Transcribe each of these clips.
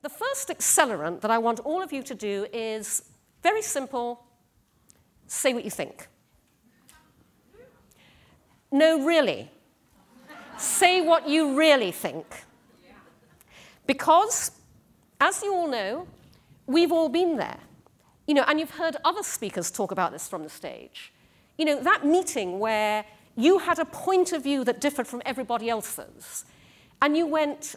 the first accelerant that I want all of you to do is very simple: say what you think. No, really. Say what you really think. Because, as you all know, we've all been there. And you've heard other speakers talk about this from the stage. That meeting where you had a point of view that differed from everybody else's, and you went,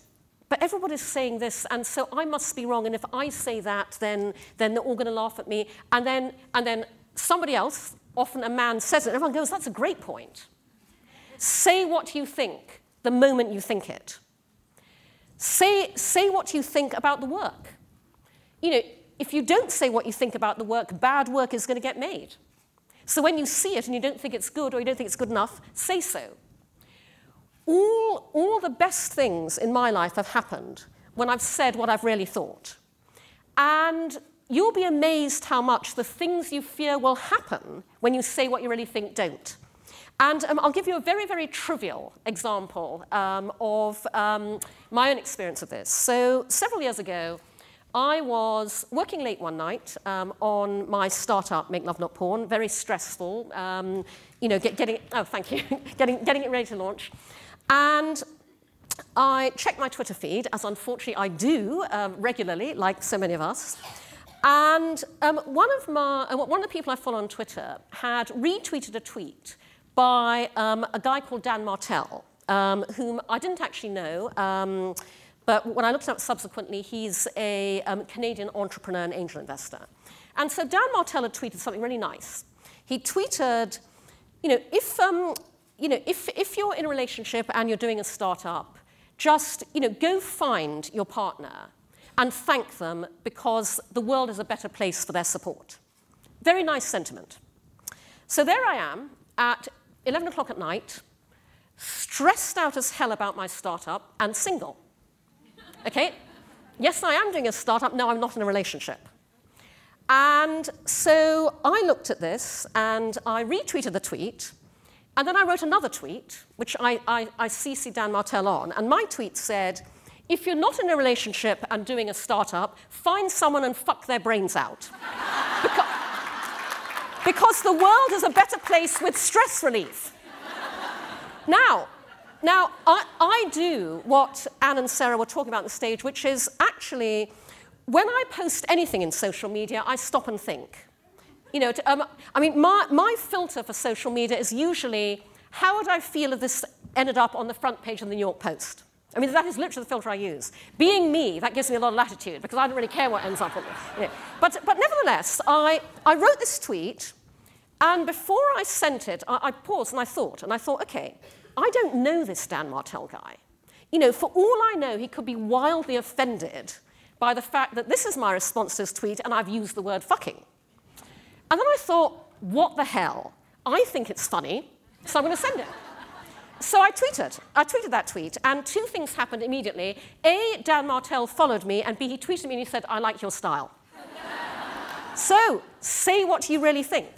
but everybody's saying this, and so I must be wrong, and if I say that, then they're all going to laugh at me. And then somebody else, often a man, says it, and everyone goes, that's a great point. Say what you think the moment you think it. Say what you think about the work. If you don't say what you think about the work, bad work is going to get made. So when you see it and you don't think it's good or you don't think it's good enough, say so. All the best things in my life have happened when I've said what I've really thought. And you'll be amazed how much the things you fear will happen when you say what you really think don't. And I'll give you a very, very trivial example of my own experience of this. So several years ago, I was working late one night on my startup, Make Love Not Porn, very stressful, getting it ready to launch. And I checked my Twitter feed, as unfortunately I do regularly, like so many of us. And one of the people I follow on Twitter had retweeted a tweet by a guy called Dan Martell, whom I didn't actually know, but when I looked up subsequently, he's a Canadian entrepreneur and angel investor. And so Dan Martell had tweeted something really nice. He tweeted, if you're in a relationship and you're doing a startup, just go find your partner and thank them because the world is a better place for their support. Very nice sentiment. So there I am at 11 o'clock at night, stressed out as hell about my startup and single. Okay? Yes, I am doing a startup. No, I'm not in a relationship. And so I looked at this, and I retweeted the tweet, and then I wrote another tweet, which I CC'd Dan Martell on, and my tweet said, if you're not in a relationship and doing a startup, find someone and fuck their brains out. Because the world is a better place with stress relief. Now, I do what Anne and Sarah were talking about on the stage, which is actually, when I post anything in social media, I stop and think. My filter for social media is usually, how would I feel if this ended up on the front page of the New York Post? That is literally the filter I use. Being me, that gives me a lot of latitude, because I don't really care what ends up on it. But nevertheless, I wrote this tweet, and before I sent it, I paused and I thought, okay, I don't know this Dan Martell guy. For all I know, he could be wildly offended by the fact that this is my response to his tweet, and I've used the word fucking. And then I thought, what the hell? I think it's funny, so I'm going to send it. So I tweeted that tweet, and two things happened immediately. A, Dan Martell followed me, and B, he tweeted me and he said, I like your style. So, say what you really think.